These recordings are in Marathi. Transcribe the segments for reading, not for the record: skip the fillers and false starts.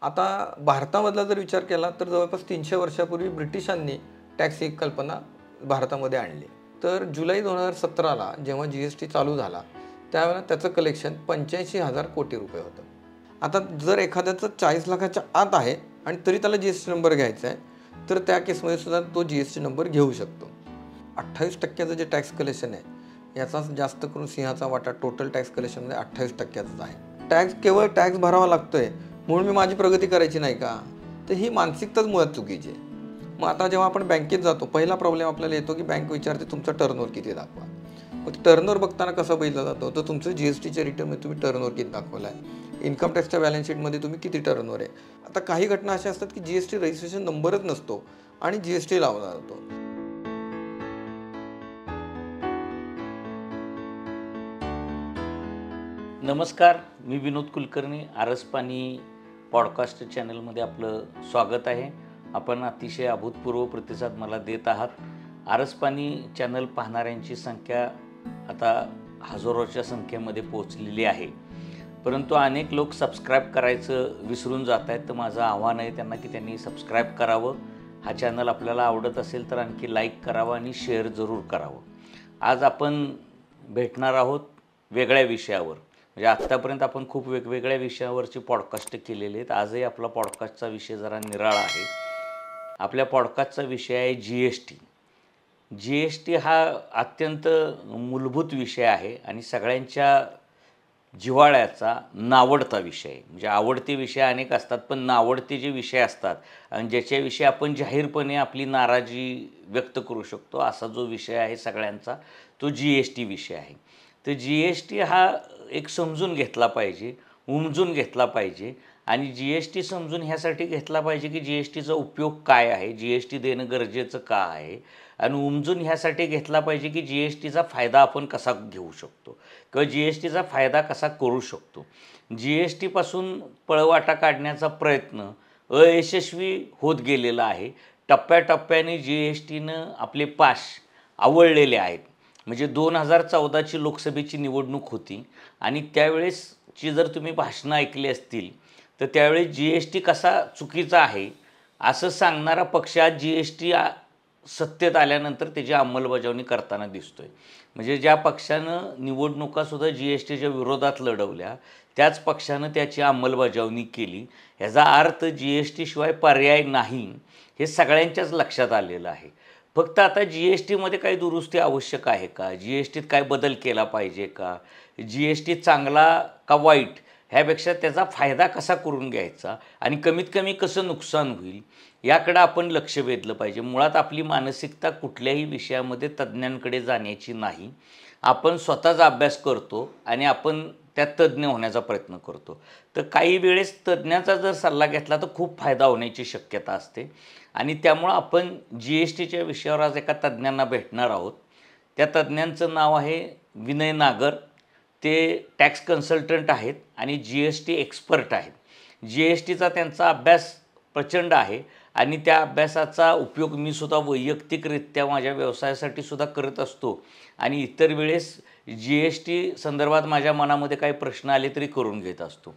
आता भारतामधला जर विचार केला तर जवळपास 300 वर्षापूर्वी ब्रिटिशांनी टॅक्स ही कल्पना भारतामध्ये आणली. तर जुलै 2017ला जेव्हा GST चालू झाला त्यावेळेला त्याचं कलेक्शन 85,000 कोटी रुपये होतं. आता जर एखाद्याचं 40 लाखाच्या आत आहे आणि तरी त्याला GST नंबर घ्यायचा आहे तर त्या केसमध्ये सुद्धा तो GST नंबर घेऊ शकतो. 28% जे टॅक्स कलेक्शन आहे याचा जास्त करून सिंहाचा वाटा टोटल टॅक्स कलेक्शनमध्ये 28%च आहे. टॅक्स केवळ टॅक्स भरावा लागतोय म्हणून मी माझी प्रगती करायची नाही का, तर ही मानसिकताच मुळात चुकीची आहे. मग आता जेव्हा आपण बँकेत जातो पहिला प्रॉब्लेम आपल्याला येतो की बँक विचारते तुमचा टर्नओव्हर किती दाखवा. मग टर्नओव्हर बघताना कसा बघितला जातो तर तुमचं GSTच्या रिटर्नमध्ये तुम्ही टर्नओव्हर किती दाखवला आहे, इन्कम टॅक्सच्या बॅलन्स शीटमध्ये तुम्ही किती टर्नओव्हर आहे. आता काही घटना अशा असतात की GST रजिस्ट्रेशन नंबरच नसतो आणि GST लावला जातो. नमस्कार, मी विनोद कुलकर्णी. आरसपानी पॉडकास्ट चॅनलमध्ये आपलं स्वागत आहे. आपण अतिशय अभूतपूर्व प्रतिसाद मला देत आहात. आरसपानी चॅनल पाहणाऱ्यांची संख्या आता हजारोच्या संख्येमध्ये पोहोचलेली आहे, परंतु अनेक लोक सबस्क्राईब करायचं विसरून जात आहेत. तर माझं आव्हान आहे त्यांना की त्यांनी सबस्क्राईब करावं. हा चॅनल आपल्याला आवडत असेल तर आणखी लाईक करावं आणि शेअर जरूर करावं. आज आपण भेटणार आहोत वेगळ्या विषयावर. म्हणजे आत्तापर्यंत आपण खूप वेगवेगळ्या विषयावरची पॉडकास्ट केलेले आहेत. आजही आपला पॉडकास्टचा विषय जरा निराळा आहे. आपल्या पॉडकास्टचा विषय आहे GST. GST हा अत्यंत मूलभूत विषय आहे आणि सगळ्यांच्या जिव्हाळ्याचा नावडता विषय आहे. म्हणजे आवडते विषय अनेक असतात, पण नावडते जे विषय असतात आणि ज्याच्याविषयी आपण जाहीरपणे आपली नाराजी व्यक्त करू शकतो असा जो विषय आहे सगळ्यांचा, तो GST विषय आहे. तर GST हा एक समजून घेतला पाहिजे, उमजून घेतला पाहिजे. आणि GST समजून ह्यासाठी घेतला पाहिजे की GSTचा उपयोग काय आहे, GST देणं गरजेचं का आहे, आणि उमजून ह्यासाठी घेतला पाहिजे की GSTचा फायदा आपण कसा घेऊ शकतो किंवा GSTचा फायदा कसा करू शकतो. GSTपासून पळवाटा काढण्याचा प्रयत्न अयशस्वी होत गेलेला आहे. टप्प्याटप्प्याने GSTनं आपले पाश आवळलेले आहेत. म्हणजे 2014ची लोकसभेची निवडणूक होती आणि त्यावेळेसची जर तुम्ही भाषणं ऐकली असतील तर त्यावेळेस GST कसा चुकीचा आहे असं सांगणारा पक्ष आज GST सत्तेत आल्यानंतर त्याची अंमलबजावणी करताना दिसतोय. म्हणजे ज्या पक्षानं निवडणुकासुद्धा GSTच्या विरोधात लढवल्या त्याच पक्षानं त्याची अंमलबजावणी केली. ह्याचा अर्थ GST शिवाय पर्याय नाही हे सगळ्यांच्याच लक्षात आलेलं आहे. फक्त आता GSTमध्ये काही दुरुस्ती आवश्यक आहे का, GSTत काय बदल केला पाहिजे का, GST चांगला का वाईट ह्यापेक्षा त्याचा फायदा कसा करून घ्यायचा आणि कमीत कमी कसं नुकसान होईल याकडं आपण लक्ष वेधलं पाहिजे. मुळात आपली मानसिकता कुठल्याही विषयामध्ये तज्ज्ञांकडे जाण्याची नाही. आपण स्वतःचा अभ्यास करतो आणि आपण त्यात तज्ज्ञ होण्याचा प्रयत्न करतो. तर काही वेळेस तज्ज्ञाचा जर सल्ला घेतला तर खूप फायदा होण्याची शक्यता असते आणि त्यामुळं आपण GSTच्या विषयावर आज एका तज्ज्ञांना भेटणार आहोत. त्या तज्ज्ञांचं नाव आहे विनय नागर. ते टॅक्स कन्सल्टंट आहेत आणि GST एक्सपर्ट आहेत. GSTचा त्यांचा अभ्यास प्रचंड आहे आणि त्या अभ्यासाचा उपयोग मी सुद्धा वैयक्तिकरित्या माझ्या व्यवसायासाठी सुद्धा करत असतो आणि इतर वेळेस GST संदर्भात माझ्या मनामध्ये काही प्रश्न आले तरी करून घेत असतो.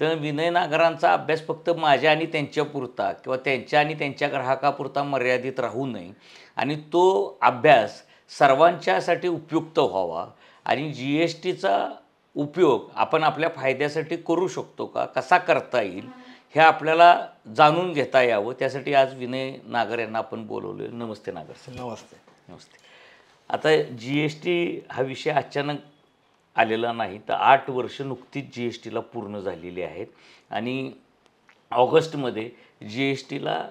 तर विनय नागरांचा अभ्यास फक्त माझ्या आणि त्यांच्यापुरता किंवा त्यांच्या आणि त्यांच्या ग्राहकापुरता मर्यादित राहू नये आणि तो अभ्यास सर्वांच्यासाठी उपयुक्त व्हावा आणि GSTचा उपयोग आपण आपल्या फायद्यासाठी करू शकतो का, कसा करता येईल हे आपल्याला जाणून घेता यावं. त्यासाठी आज विनय नागर यांना आपण बोलवले. नमस्ते नागर सर. नमस्ते. नमस्ते. आता GST हा विषय अचानक आलेला नाही. तर 8 वर्ष नुकतीच GSTला पूर्ण झालेली आहेत आणि ऑगस्टमध्ये GSTला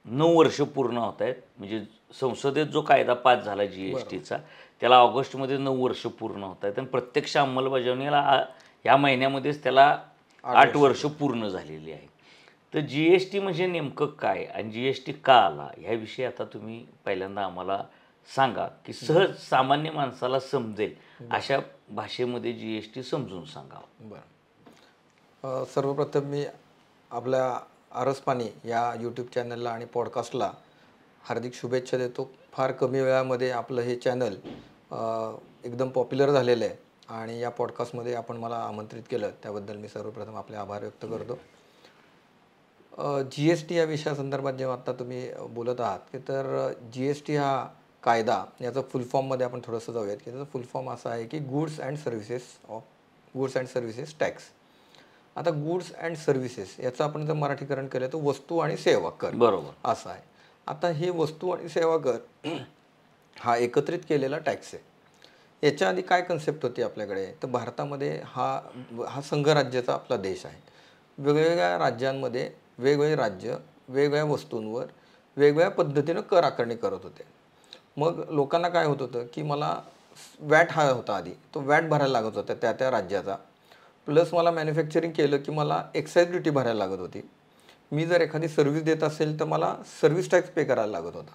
9 वर्ष पूर्ण होत आहेत. म्हणजे संसदेत जो कायदा पास झाला GSTचा त्याला ऑगस्टमध्ये 9 वर्ष पूर्ण होत आहेत आणि प्रत्यक्ष अंमलबजावणीला ह्या महिन्यामध्येच त्याला 8 वर्ष पूर्ण झालेली आहे. तर GST म्हणजे नेमकं काय आणि GST का आला ह्याविषयी आता तुम्ही पहिल्यांदा आम्हाला सांगा की सहज सामान्य माणसाला समजेल अशा भाषेमध्ये GST समजून सांगावं. बरं. सर्वप्रथम मी आपल्या आरसपानी या यूट्यूब चॅनलला आणि पॉडकास्टला हार्दिक शुभेच्छा देतो. फार कमी वेळामध्ये आपलं हे चॅनल एकदम पॉप्युलर झालेलं आहे आणि या पॉडकास्टमध्ये आपण मला आमंत्रित केलं त्याबद्दल मी सर्वप्रथम आपले आभार व्यक्त करतो. जी एस टी या विषयासंदर्भात जेव्हा आत्ता तुम्ही बोलत आहात की तर जी एस टी हा कायदा याचा फुल फॉर्ममध्ये आपण थोडंसं जाऊयात की त्याचा फुल फॉर्म असा आहे की गुड्स अँड सर्व्हिसेस टॅक्स. आता गुड्स अँड सर्व्हिसेस याचं आपण जर मराठीकरण केलं तर वस्तू आणि सेवा कर बरोबर. असं आहे. आता हे वस्तू आणि सेवा कर हा एकत्रित केलेला टॅक्स आहे. याच्या आधी काय कन्सेप्ट होती आपल्याकडे तर भारतामध्ये हा हा संघराज्याचा आपला देश आहे. वेगवेगळ्या राज्यांमध्ये वेगवेगळे राज्य वेगवेगळ्या वस्तूंवर वेगवेगळ्या पद्धतीनं कर आकारणी करत होते. मग लोकांना काय होत होतं की मला वॅट हा होता आधी, तो वॅट भरायला लागत होता त्या त्या राज्याचा. प्लस मला मॅन्युफॅक्चरिंग केलं की मला एक्साईज ड्युटी भरायला लागत होती. मी जर एखादी सर्व्हिस देत असेल तर मला सर्व्हिस टॅक्स पे करायला लागत होता.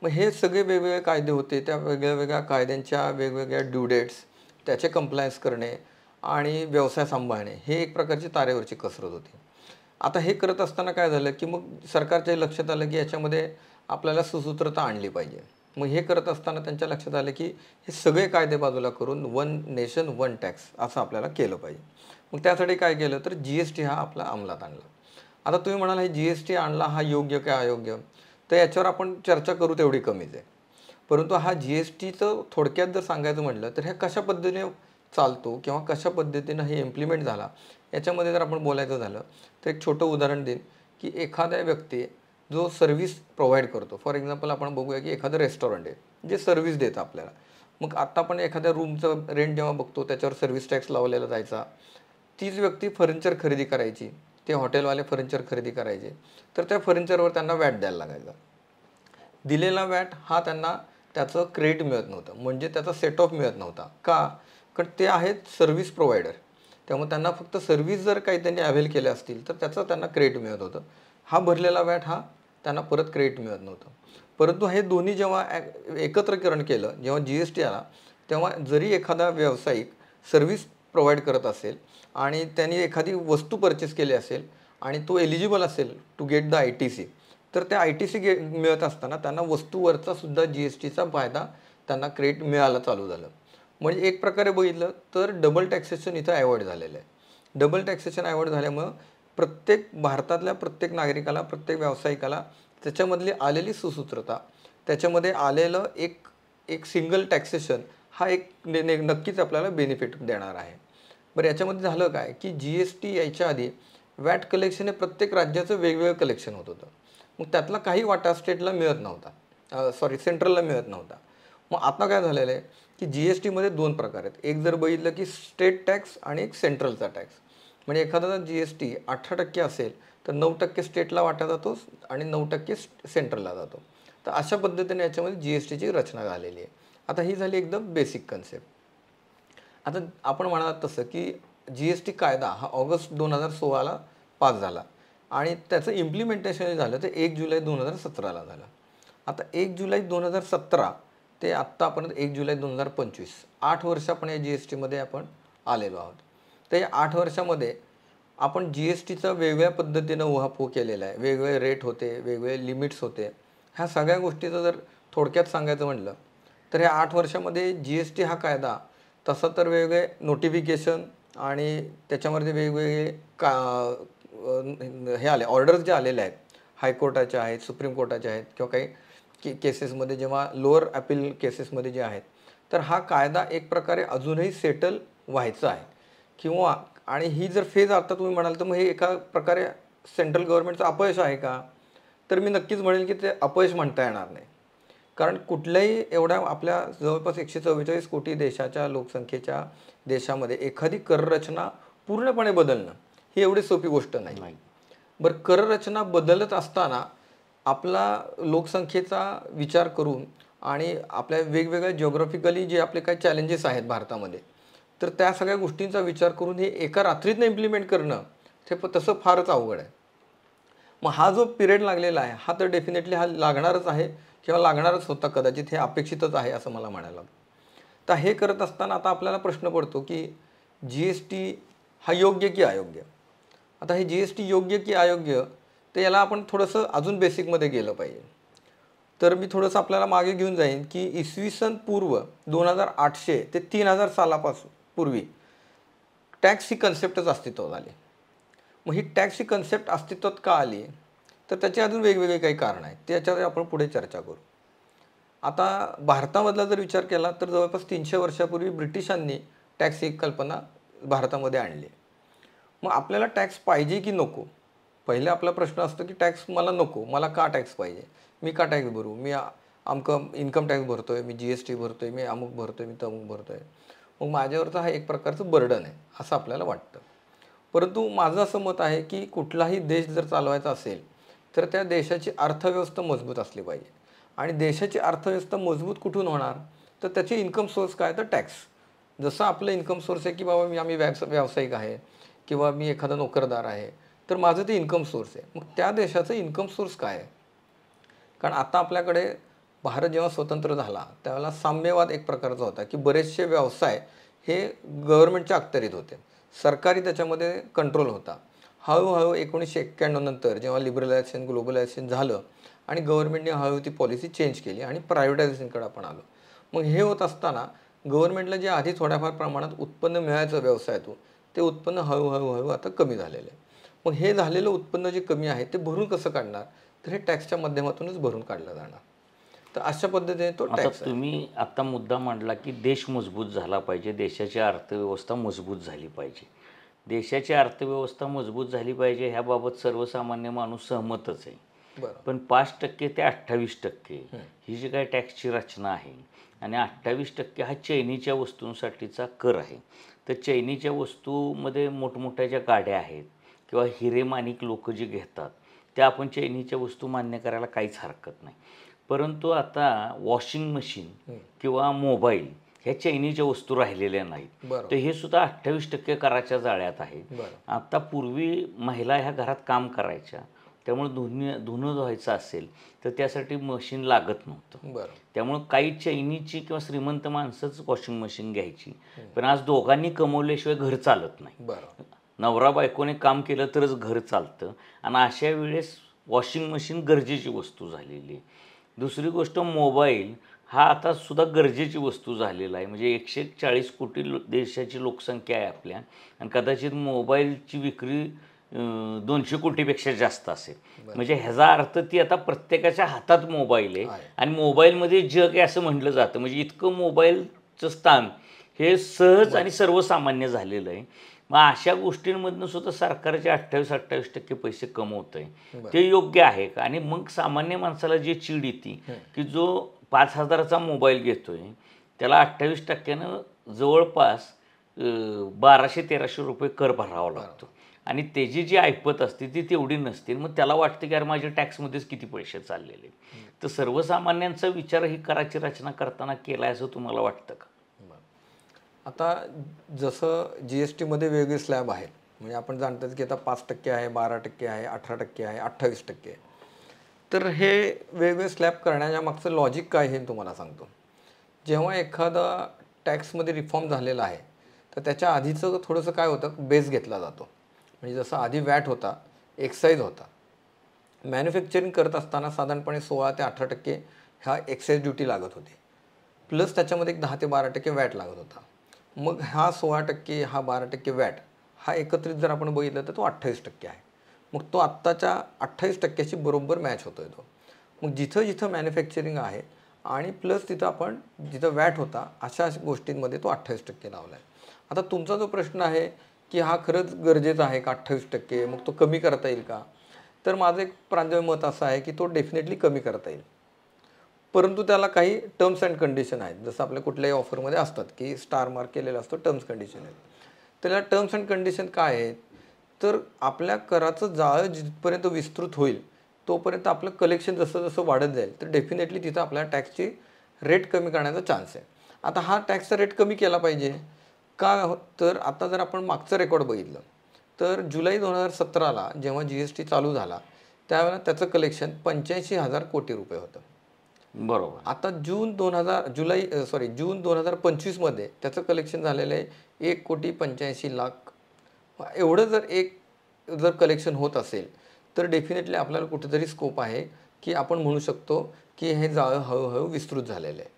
मग हे सगळे वेगवेगळे कायदे होते. त्या वेगळ्या वेगळ्या कायद्यांच्या वेगवेगळ्या ड्यू डेट्स त्याचे कंप्लायन्स करणे आणि व्यवसाय सांभाळणे हे एक प्रकारची तारेवरची कसरत होती. आता हे करत असताना काय झालं की मग सरकारच्या लक्षात आलं की याच्यामध्ये आपल्याला सुसूत्रता आणली पाहिजे. मग हे करत असताना त्यांच्या लक्षात आलं की हे सगळे कायदे बाजूला करून वन नेशन वन टॅक्स असं आपल्याला केलं पाहिजे. मग त्यासाठी काय केलं तर जी एस टी हा आपला अंमलात आणला. आता तुम्ही म्हणाल हे जी एस टी आणला हा योग्य काय अयोग्य, तर याच्यावर आपण चर्चा करू तेवढी कमीच आहे. परंतु हा जी एस टीचं थोडक्यात जर सांगायचं म्हटलं तर हे कशा पद्धतीने चालतो किंवा कशा पद्धतीनं हे इम्प्लिमेंट झाला याच्यामध्ये जर आपण बोलायचं झालं तर एक छोटं उदाहरण देईन की एखाद्या व्यक्ती जो सर्व्हिस प्रोव्हाइड करतो, फॉर एक्झाम्पल आपण बघूया की एखादं रेस्टॉरंट आहे जे सर्व्हिस देतं आपल्याला. मग आत्ता आपण एखाद्या रूमचं रेंट जेव्हा बघतो त्याच्यावर सर्व्हिस टॅक्स लावलेला जायचा. तीच व्यक्ती फर्निचर खरेदी करायची, ते हॉटेलवाले फर्निचर खरेदी करायचे, तर त्या फर्निचरवर त्यांना वॅट द्यायला लागायचा. दिलेला वॅट हा त्यांना त्याचं क्रेडिट मिळत नव्हतं, म्हणजे त्याचा सेट ऑफ मिळत नव्हता. का? कारण ते आहेत सर्व्हिस प्रोव्हायडर. त्यामुळे त्यांना फक्त सर्व्हिस जर काही त्यांनी अवेल केल्या असतील तर त्याचं त्यांना क्रेडिट मिळत होतं. हा भरलेला वॅट हा त्यांना परत क्रेडिट मिळत नव्हतं. परंतु हे दोन्ही जेव्हा एकत्रीकरण केलं, जेव्हा जी एस टी आला, तेव्हा जरी एखादा व्यावसायिक सर्व्हिस प्रोव्हाइड करत असेल आणि त्यांनी एखादी वस्तू परचेस केली असेल आणि तो एलिजिबल असेल to get the I T C, तर त्या आय टी सी मिळत असताना त्यांना वस्तूवरचा सुद्धा जी एस टीचा फायदा त्यांना क्रेडिट मिळायला चालू झालं. म्हणजे एक प्रकारे बघितलं तर डबल टॅक्सेशन इथं अवॉइड झालेलं आहे. डबल टॅक्सेशन अवॉइड झाल्यामुळं प्रत्येक भारतातल्या प्रत्येक नागरिकाला, प्रत्येक व्यावसायिकाला त्याच्यामधली आलेली सुसूत्रता, त्याच्यामध्ये आलेलं एक एक सिंगल टॅक्सेशन हा एक नक्कीच आपल्याला बेनिफिट देणार आहे. बरं, याच्यामध्ये झालं काय की जी एस टी यायच्या आधी वॅट कलेक्शन हे प्रत्येक राज्याचं वेगवेगळं कलेक्शन होत होतं. मग त्यातला काही वाटा स्टेटला मिळत नव्हता, सेंट्रलला मिळत नव्हता. मग आता काय झालेलं आहे की जी एस टीमध्ये दोन प्रकार आहेत. एक जर बघितलं की स्टेट टॅक्स आणि एक सेंट्रलचा टॅक्स. म्हणजे एखादा जी एस टी 18% असेल तर 9% स्टेटला वाटा जातो आणि 9% सेंट्रलला जातो. तर अशा पद्धतीने याच्यामध्ये जी एस टीची रचना झालेली आहे. आता ही झाली एकदम बेसिक कन्सेप्ट. आता आपण म्हणालात तसं की जी एस टी कायदा हा ऑगस्ट 2016ला पास झाला आणि त्याचं इम्प्लिमेंटेशन झालं ते 1 जुलै 2017ला झालं. आता 1 जुलै 2017 ते आत्तापर्यंत 1 जुलै 2025 8 वर्ष आपण या जी एस टीमध्ये आपण आलेलो आहोत. तर या 8 वर्षामध्ये आपण जी एस टीचा वेगवेगळ्या पद्धतीनं उहापोह केलेला आहे. वेगवेगळे रेट होते, वेगवेगळे लिमिट्स होते. ह्या सगळ्या गोष्टीचं जर थोडक्यात सांगायचं म्हटलं तर या 8 वर्षामध्ये जी एस टी हा कायदा तसं तर वेगवेगळे नोटिफिकेशन आणि त्याच्यामध्ये वेगवेगळे हे आले ऑर्डर्स जे आलेले आहेत, हायकोर्टाच्या आहेत, सुप्रीम कोर्टाच्या आहेत किंवा काही केसेसमध्ये जेव्हा लोअर अपील केसेसमध्ये जे आहेत, तर हा कायदा एक प्रकारे अजूनही सेटल व्हायचा आहे किंवा आणि ही जर फेज आता तुम्ही म्हणाल तर मग हे एका प्रकारे सेंट्रल गव्हर्नमेंटचं अपयश आहे का? तर मी नक्कीच म्हणेन की ते अपयश म्हणता येणार नाही. कारण कुठल्याही एवढ्या आपल्या जवळपास 144 कोटी देशाच्या लोकसंख्येच्या देशामध्ये एखादी कररचना पूर्णपणे बदलणं ही एवढी सोपी गोष्ट नाही. बरं, कररचना बदलत असताना आपला लोकसंख्येचा विचार करून आणि आपल्या वेगवेगळ्या जिओग्राफिकली जे आपले काही चॅलेंजेस आहेत भारतामध्ये, तर त्या सगळ्या गोष्टींचा विचार करून हे एका रात्रीतनं इम्प्लिमेंट करणं ते तसं फारच अवघड आहे. मग हा जो पिरियड लागलेला आहे हा तर डेफिनेटली हा लागणारच आहे किंवा लागणारच होता, कदाचित हे अपेक्षितच आहे असं मला म्हणायला लागतं. तर हे करत असताना आता आपल्याला प्रश्न पडतो की जी एस टी हा योग्य की अयोग्य. आता हे जी एस टी योग्य की अयोग्य तर याला आपण थोडंसं अजून बेसिकमध्ये गेलं पाहिजे. तर मी थोडंसं आपल्याला मागे घेऊन जाईन की इसवी सन पूर्व 2800 ते 3000 सालापासून पूर्वी टॅक्स ही कन्सेप्टच अस्तित्वात आली. मग ही टॅक्सची कन्सेप्ट अस्तित्वात का आली, तर त्याची अजून वेगवेगळे काही कारण आहेत, त्याच्यावर आपण पुढे चर्चा करू. आता भारतामधला जर विचार केला तर जवळपास 300 वर्षापूर्वी ब्रिटिशांनी टॅक्स ही कल्पना भारतामध्ये आणली. मग आपल्याला टॅक्स पाहिजे की नको, पहिले आपला प्रश्न असतो की टॅक्स मला नको, मला का टॅक्स पाहिजे, मी का टॅक्स भरू, मी अमकं इन्कम टॅक्स भरतोय, मी GST भरतोय, मी अमुक भरतोय, मी तमुक भरतोय, मग माझ्यावरचा हा एक प्रकारचं बर्डन आहे असं आपल्याला वाटतं. परंतु माझं असं मत आहे की कुठलाही देश जर चालवायचा असेल तर त्या देशाची अर्थव्यवस्था मजबूत असली पाहिजे. आणि देशाची अर्थव्यवस्था मजबूत कुठून होणार, तर त्याचे इन्कम सोर्स काय, तर टॅक्स. जसं आपलं इन्कम सोर्स आहे की बाबा आम्ही व्यावसायिक आहे किंवा मी एखादा नोकरदार आहे, तर माझं ते इन्कम सोर्स आहे. मग त्या देशाचं इन्कम सोर्स काय आहे, कारण आता आपल्याकडे भारत जेव्हा स्वतंत्र झाला त्यावेळेला साम्यवाद एक प्रकारचा होता की बरेचसे व्यवसाय हे गव्हर्नमेंटच्या अखत्यारीत होते, सरकारी त्याच्यामध्ये कंट्रोल होता. हळूहळू 1991 नंतर जेव्हा लिबरलायझेशन ग्लोबलायझेशन झालं आणि गव्हर्नमेंटने हळूहळू ती पॉलिसी चेंज केली आणि प्रायव्हेटायझेशनकडे आपण आलो. मग हे होत असताना गव्हर्नमेंटला जे आधी थोड्याफार प्रमाणात उत्पन्न मिळायचं व्यवसायातून, ते उत्पन्न हळूहळू आता कमी झालेलं आहे. मग हे झालेलं उत्पन्न जे कमी आहे ते भरून कसं काढणार, तर हे टॅक्सच्या माध्यमातूनच भरून काढलं जाणार. तर अशा पद्धतीने तो आता टॅक्स आहे. तुम्ही आता मुद्दा मांडला की देश मजबूत झाला पाहिजे, देशाची अर्थव्यवस्था मजबूत झाली पाहिजे. देशाची अर्थव्यवस्था मजबूत झाली पाहिजे ह्याबाबत सर्वसामान्य माणूस सहमतच आहे. बरं. पण 5% ते 28% ही जी काही टॅक्सची रचना आहे आणि 28% हा चैनीच्या वस्तूंसाठीचा कर आहे. तर चैनीच्या वस्तूमध्ये मोठमोठ्या ज्या गाड्या आहेत किंवा हिरेमाणिक लोक जे घेतात त्या आपण चैनीच्या वस्तू मान्य करायला काहीच हरकत नाही. परंतु आता वॉशिंग मशीन किंवा मोबाईल ह्या चैनीच्या वस्तू राहिलेल्या नाहीत. बरं. तर हे सुद्धा 28% कराच्या जाळ्यात आहेत. बरं. आता पूर्वी महिला ह्या घरात काम करायच्या, त्यामुळे धुणं धुवायचं असेल तर त्यासाठी मशीन लागत नव्हतं. बरं. त्यामुळं काही चैनीची किंवा श्रीमंत माणसंच वॉशिंग मशीन घ्यायची. पण आज दोघांनी कमवल्याशिवाय घर चालत नाही. बरं. नवरा बायकोने काम केलं तरच घर चालतं आणि अशा वेळेस वॉशिंग मशीन गरजेची वस्तू झालेली आहे. दुसरी गोष्ट, मोबाईल हा आता सुद्धा गरजेची वस्तू झालेला आहे. म्हणजे 140 कोटी देशाची लोकसंख्या आहे आपल्या, आणि कदाचित मोबाईलची विक्री 200 कोटीपेक्षा जास्त असेल. म्हणजे ह्याचा अर्थ ती आता प्रत्येकाच्या हातात मोबाईल आहे आणि मोबाईलमध्ये जग आहे असं म्हटलं जातं. म्हणजे इतकं मोबाईलचं स्थान हे सहज आणि सर्वसामान्य झालेलं आहे. मग अशा गोष्टींमधनं सुद्धा सरकारचे 28% पैसे कमवतं आहे, ते योग्य आहे का? आणि मग सामान्य माणसाला जी चीड येते की जो 5,000चा मोबाईल घेतोय त्याला 28%नं जवळपास 1200-1300 रुपये कर भरावा लागतो आणि त्याची जी ऐपत असते ती तेवढी नसते. मग त्याला वाटतं की अरे माझ्या टॅक्समध्येच किती पैसे चाललेले. तर सर्वसामान्यांचा विचार ही कराची रचना करताना केला असं तुम्हाला वाटतं का? आता जसं GSTमध्ये वेगवेगळे स्लॅब आहेत, म्हणजे आपण जाणतोच की आता 5% आहे, 12% आहे, 18% आहे, 28% आहे. तर हे वेगवेगळे स्लॅब करण्याच्या मागचं लॉजिक काय हे तुम्हाला सांगतो. जेव्हा एखादा टॅक्समध्ये रिफॉर्म झालेला आहे तर त्याच्या आधीचं थोडंसं काय होतं, बेस घेतला जातो. म्हणजे जसं आधी वॅट होता, एक्साईज होता. मॅन्युफॅक्चरिंग करत असताना साधारणपणे 16 ते 18% ह्या एक्साईज ड्युटी लागत होती, प्लस त्याच्यामध्ये एक 10 ते 12% वॅट लागत होता. मग हा 16%, हा 12% वॅट हा एकत्रित जर आपण बघितलं तर तो 28% आहे. मग तो आत्ताच्या 28%शी बरोबर मॅच होतोय तो. मग जिथं जिथं मॅन्युफॅक्चरिंग आहे आणि प्लस तिथं आपण जिथं वॅट होता अशा गोष्टींमध्ये तो 28% लावला आहे. आता तुमचा जो प्रश्न आहे की हा खरंच गरजेचा आहे का 28%, मग तो कमी करता येईल का, तर माझं एक प्रांजळ मत असं आहे की तो डेफिनेटली कमी करता येईल, परंतु त्याला काही टर्म्स अँड कंडिशन आहेत. जसं आपल्या कुठल्याही ऑफरमध्ये असतात की स्टार मार्क केलेला असतो, टर्म्स कंडिशन आहेत. त्याला टर्म्स अँड कंडिशन काय आहेत, तर आपल्या कराचं जाळं जिथपर्यंत विस्तृत होईल तोपर्यंत आपलं कलेक्शन जसं जसं वाढत जाईल तर डेफिनेटली तिथं आपल्या टॅक्सची रेट कमी करण्याचा चान्स आहे. आता हा टॅक्सचा रेट कमी केला पाहिजे का, तर आता जर आपण मागचं रेकॉर्ड बघितलं तर जुलै 2017ला जेव्हा GST चालू झाला त्यावेळेला त्याचं कलेक्शन 85,000 कोटी रुपये होतं. बरोबर. आता जून 2025मध्ये त्याचं कलेक्शन झालेलं आहे 1,85,00,000. एवढं जर कलेक्शन होत असेल तर डेफिनेटली आपल्याला कुठेतरी स्कोप आहे की आपण म्हणू शकतो की हे जाळं हळूहळू विस्तृत झालेलं आहे.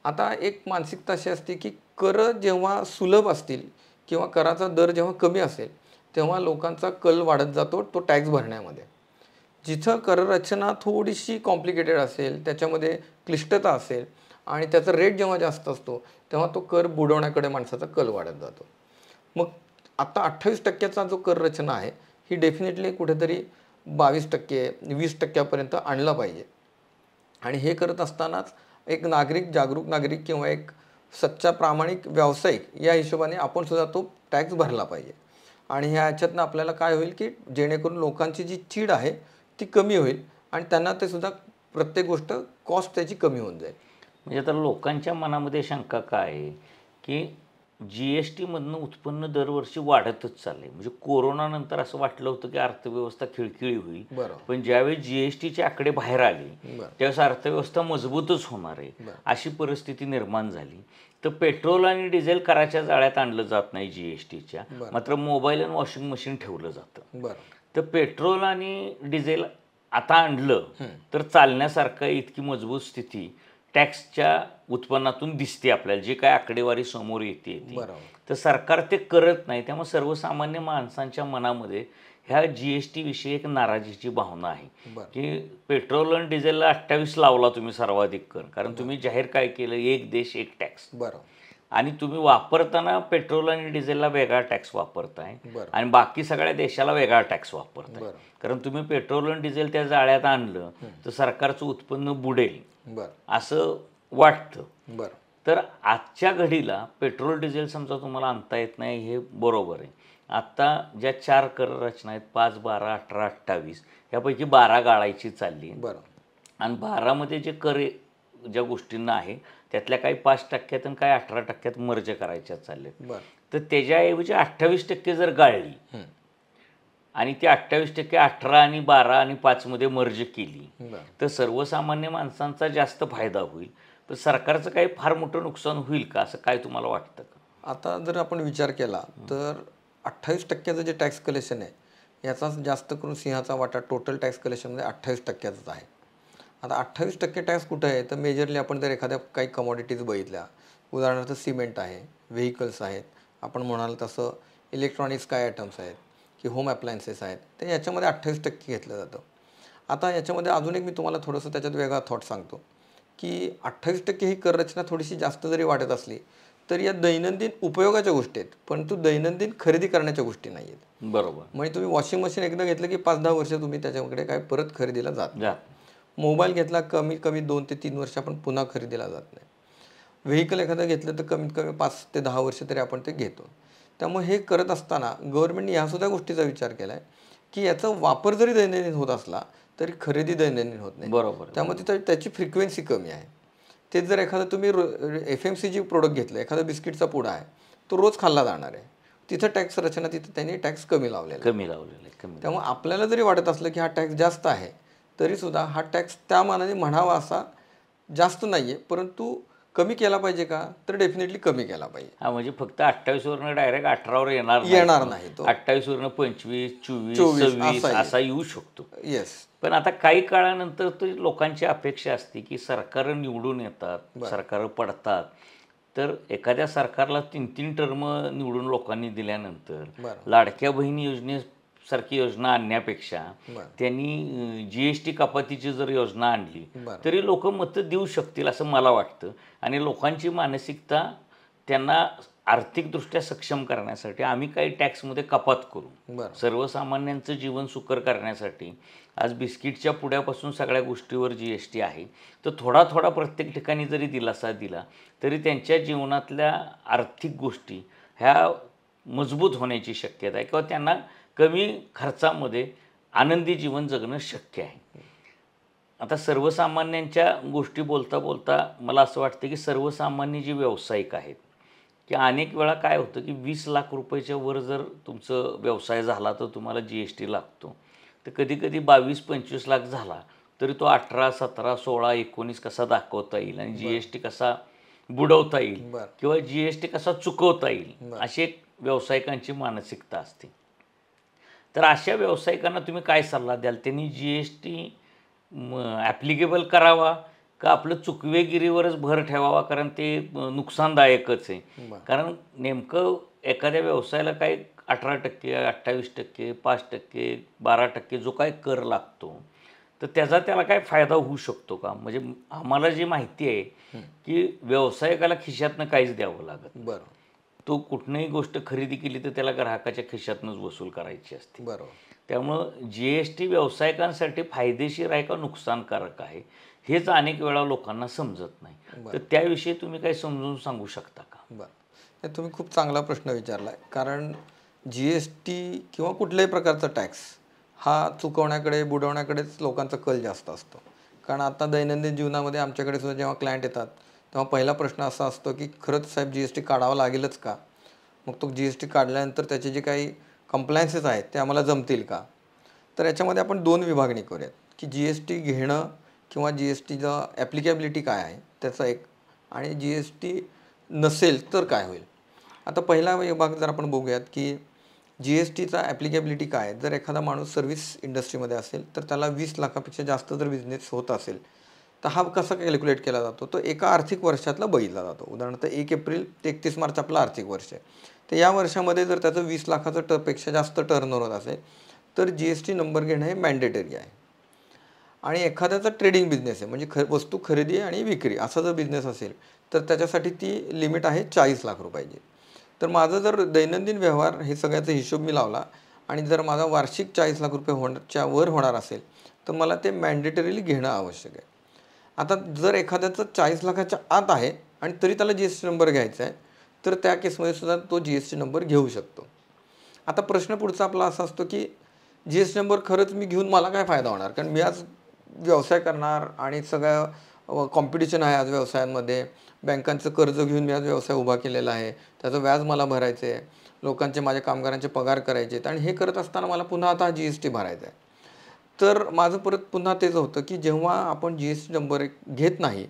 आता एक मानसिकता अशी असते की कर जेव्हा सुलभ असतील किंवा कराचा दर जेव्हा कमी असेल तेव्हा लोकांचा कल वाढत जातो तो टॅक्स भरण्यामध्ये. जिथं कररचना थोडीशी कॉम्प्लिकेटेड असेल, त्याच्यामध्ये क्लिष्टता असेल आणि त्याचा रेट जेव्हा जास्त असतो तेव्हा तो कर बुडवण्याकडे माणसाचा कल वाढत जातो. मग आता 28% जो कर रचना आहे ही डेफिनेटली कुठेतरी 22%, 20% आणला पाहिजे. आणि हे करत असतानाच एक नागरिक, जागरूक नागरिक किंवा एक सच्चा प्रामाणिक व्यावसायिक या हिशोबाने आपण सुद्धा तो टॅक्स भरला पाहिजे. आणि ह्या ह्याच्यातनं आपल्याला काय होईल की जेणेकरून लोकांची जी चीड आहे ती कमी होईल आणि त्यांना ते सुद्धा प्रत्येक गोष्ट कॉस्ट त्याची कमी होऊन जाईल. म्हणजे आता लोकांच्या मनामध्ये शंका काय आहे की GSTमधनं उत्पन्न दरवर्षी वाढतच चालले. म्हणजे कोरोनानंतर असं वाटलं होतं की अर्थव्यवस्था खिळखिळी होईल, बरोबर. पण ज्यावेळी GSTचे आकडे बाहेर आले त्यावेळेस अर्थव्यवस्था मजबूतच होणार आहे अशी परिस्थिती निर्माण झाली. तर पेट्रोल आणि डिझेल कराच्या जाळ्यात आणलं जात नाही GSTच्या, मात्र मोबाईल आणि वॉशिंग मशीन ठेवलं जातं. तर पेट्रोल आणि डिझेल आता आणलं तर चालण्यासारखं इतकी मजबूत स्थिती टॅक्सच्या उत्पन्नातून दिसते आपल्याला, जे काय आकडेवारी समोर येते. तर सरकार ते करत नाही. त्यामुळे सर्वसामान्य माणसांच्या मनामध्ये ह्या GST विषयी एक नाराजीची भावना आहे की पेट्रोल आणि डिझेलला 28 लावला तुम्ही सर्वाधिक कर, कारण तुम्ही जाहीर काय केलं, एक देश एक टॅक्स. आणि तुम्ही वापरताना पेट्रोल आणि डिझेलला वेगळा टॅक्स वापरताय आणि बाकी सगळ्या देशाला वेगळा टॅक्स वापरताय. कारण तुम्ही पेट्रोल आणि डिझेल त्या जाळ्यात आणलं तर सरकारचं उत्पन्न बुडेल असं वाटतं. तर आजच्या घडीला पेट्रोल डिझेल समजा तुम्हाला आणता येत नाही हे बरोबर आहे. आत्ता ज्या 4 कर रचना आहेत 5, 12, 18, 28 यापैकी 12 गाळायची चालली आणि 12मध्ये जे कर ज्या गोष्टींना आहे त्यातल्या काही 5% आणि काही 18% मर्ज करायच्या चाललेत. तर त्याच्याऐवजी 28% जर गाळली आणि ती 28% 18 आणि 12 आणि 5 मध्ये मर्ज केली तर सर्वसामान्य माणसांचा जास्त फायदा होईल. पण सरकारचं काही फार मोठं नुकसान होईल का असं काय तुम्हाला वाटतं का? आता जर आपण विचार केला तर 28%चं जे टॅक्स कलेक्शन आहे याचा जास्त करून सिंहाचा वाटा टोटल टॅक्स कलेक्शनमध्ये 28%च आहे. आता 28% टॅक्स कुठं आहे तर मेजरली आपण जर एखाद्या काही कमॉडिटीज बघितल्या, उदाहरणार्थ सिमेंट आहे, व्हेकल्स आहेत, आपण म्हणाल तसं इलेक्ट्रॉनिक्स काय आयटम्स आहेत की होम अप्लायन्सेस आहेत, तर याच्यामध्ये 28% घेतलं जातं. आता याच्यामध्ये अजून एक मी तुम्हाला थोडंसं त्याच्यात वेगळा थॉट सांगतो की 28% ही कररचना थोडीशी जास्त जरी वाटत असली तर या दैनंदिन उपयोगाच्या गोष्टी आहेत, परंतु दैनंदिन खरेदी करण्याच्या गोष्टी नाही आहेत. बरोबर. म्हणजे तुम्ही वॉशिंग मशीन एकदा घेतलं की 5-10 वर्ष तुम्ही त्याच्याकडे काय परत खरेदीला जात. मोबाईल घेतला कमीत कमी 2 ते 3 वर्ष आपण पुन्हा खरेदीला जात नाही. व्हेकल एखादं घेतलं तर कमीत कमी 5 ते 10 वर्ष तरी आपण ते घेतो. त्यामुळे हे करत असताना गव्हर्नमेंटने ह्यासुद्धा गोष्टीचा विचार केला आहे की याचा वापर जरी दैनंदिन होत असला तरी खरेदी दैनंदिन होत नाही. बरोबर. त्यामुळे त्याची फ्रिक्वेन्सी कमी आहे. तेच जर एखादं तुम्ही FMCG प्रोडक्ट घेतलं, एखादा बिस्किटचा पुडा आहे तो रोज खाल्ला जाणार आहे, तिथं टॅक्स रचना तिथं त्यांनी टॅक्स कमी लावलेला आहे. त्यामुळे आपल्याला जरी वाटत असलं की हा टॅक्स जास्त आहे तरीसुद्धा हा टॅक्स त्या मानाने म्हणावा असा जास्त नाही आहे, परंतु कमी केला पाहिजे का तर डेफिनेटली कमी केला पाहिजे. म्हणजे फक्त 28 वरनं डायरेक्ट 18वर येणार नाही, तो 28 वरनं 25, 24, 26 असा येऊ शकतो. येस. पण आता काही काळानंतर तर लोकांची अपेक्षा असते की सरकार निवडून येतात, सरकार पडतात, तर एखाद्या सरकारला 3-3 टर्म निवडून लोकांनी दिल्यानंतर लाडक्या बहिणी योजनेसारखी योजना आणण्यापेक्षा त्यांनी GST कपातीची जर योजना आणली तरी लोक मतं देऊ शकतील असं मला वाटतं. आणि लोकांची मानसिकता त्यांना आर्थिकदृष्ट्या सक्षम करण्यासाठी आम्ही काही टॅक्समध्ये कपात करू, सर्वसामान्यांचं जीवन सुकर करण्यासाठी. आज बिस्किटच्या पुड्यापासून सगळ्या गोष्टीवर GST आहे, तर थोडा थोडा प्रत्येक ठिकाणी जरी दिलासा दिला तरी त्यांच्या जीवनातल्या आर्थिक गोष्टी ह्या मजबूत होण्याची शक्यता आहे किंवा त्यांना कमी खर्चामध्ये आनंदी जीवन जगणं शक्य आहे. आता सर्वसामान्यांच्या गोष्टी बोलता बोलता मला असं वाटतं की सर्वसामान्य जे व्यावसायिक आहेत की अनेक वेळा काय होतं की 20 लाख रुपयाच्या वर जर तुमचं व्यवसाय झाला तर तुम्हाला GST लागतो. तर कधी कधी 22-25 लाख झाला तरी तो 18, 17, 16, 19 कसा दाखवता येईल आणि GST कसा बुडवता येईल किंवा GST कसा चुकवता येईल अशी एक व्यावसायिकांची मानसिकता असते. तर अशा व्यावसायिकांना तुम्ही काय सल्ला द्याल? त्यांनी GST ॲप्लिकेबल करावा का आपलं चुकवेगिरीवरच भर ठेवावा, कारण ते नुकसानदायकच आहे. कारण नेमकं एखाद्या व्यवसायाला काही 18%, 28%, 5%, 12% जो काय कर लागतो, तर त्याचा त्याला काय फायदा होऊ शकतो का? म्हणजे आम्हाला जी माहिती आहे की व्यावसायिकाला खिशातनं काहीच द्यावं लागत. बरं. तो कुठलीही गोष्ट खरेदी केली तर त्याला ग्राहकाच्या खिशातनंच वसूल करायची असते. बरोबर. त्यामुळं GST व्यावसायिकांसाठी फायदेशीर आहे का नुकसानकारक आहे, हेच अनेक वेळा लोकांना समजत नाही. तर त्याविषयी तुम्ही काही समजून सांगू शकता का? बरं. हे तुम्ही खूप चांगला प्रश्न विचारला आहे. कारण GST किंवा कुठल्याही प्रकारचा टॅक्स हा चुकवण्याकडे, बुडवण्याकडेच लोकांचा कल जास्त असतो. कारण आता दैनंदिन जीवनामध्ये आमच्याकडे सुद्धा जेव्हा क्लायंट येतात, तेव्हा पहिला प्रश्न असा असतो की खरंच साहेब GST काढावा लागेलच का? मग तो GST काढल्यानंतर त्याचे जे काही कंप्लायन्सेस आहेत ते आम्हाला जमतील का? तर याच्यामध्ये आपण 2 विभागणी करूयात की GST घेणं किंवा GSTचं ॲप्लिकेबिलिटी काय आहे त्याचा एक, आणि GST नसेल तर काय होईल. आता पहिला विभाग जर आपण बघूयात की GSTचा ॲप्लिकेबिलिटी काय आहे. जर एखादा माणूस सर्व्हिस इंडस्ट्रीमध्ये असेल तर त्याला 20 लाखापेक्षा जास्त जर बिझनेस होत असेल तर हा कसा कॅल्क्युलेट केला जातो, तो एका आर्थिक वर्षातला बघितला जातो. उदाहरणार्थ 1 एप्रिल ते 31 मार्च आपलं आर्थिक वर्ष आहे. तर या वर्षामध्ये जर त्याचं 20 लाखाचं पेक्षा जास्त टर्नओव्हर होत असेल तर GST नंबर घेणं हे मॅन्डेटरी आहे. आणि एखाद्याचा ट्रेडिंग बिझनेस आहे, म्हणजे वस्तू खरेदी आणि विक्री असा जर बिझनेस असेल तर त्याच्यासाठी ती लिमिट आहे 40 लाख रुपयाची. तर माझं जर दैनंदिन व्यवहार हे सगळ्याचा हिशोब मी लावला आणि जर माझा वार्षिक 40 लाख रुपये च्या वर होणार असेल तर मला ते मॅन्डेटरीली घेणं आवश्यक आहे. आता जर एखाद्याचं 40 लाखाच्या आत आहे आणि तरी त्याला GST नंबर घ्यायचा आहे तर त्या केसमध्ये सुद्धा तो GST नंबर घेऊ शकतो. आता प्रश्न पुढचा आपला असा असतो की GST नंबर खरंच मी घेऊन मला काय फायदा होणार, कारण मी आज व्यवसाय करणार आणि सगळं कॉम्पिटिशन आहे आज व्यवसायांमध्ये. बँकांचं कर्ज घेऊन मी आज व्यवसाय उभा केलेला आहे, त्याचं व्याज मला भरायचं आहे, लोकांचे माझ्या कामगारांचे पगार करायचे आहेत आणि हे करत असताना मला पुन्हा आता GST भरायचा आहे. तर माझं परत पुन्हा तेच होतं की जेव्हा आपण GST नंबर घेत नाही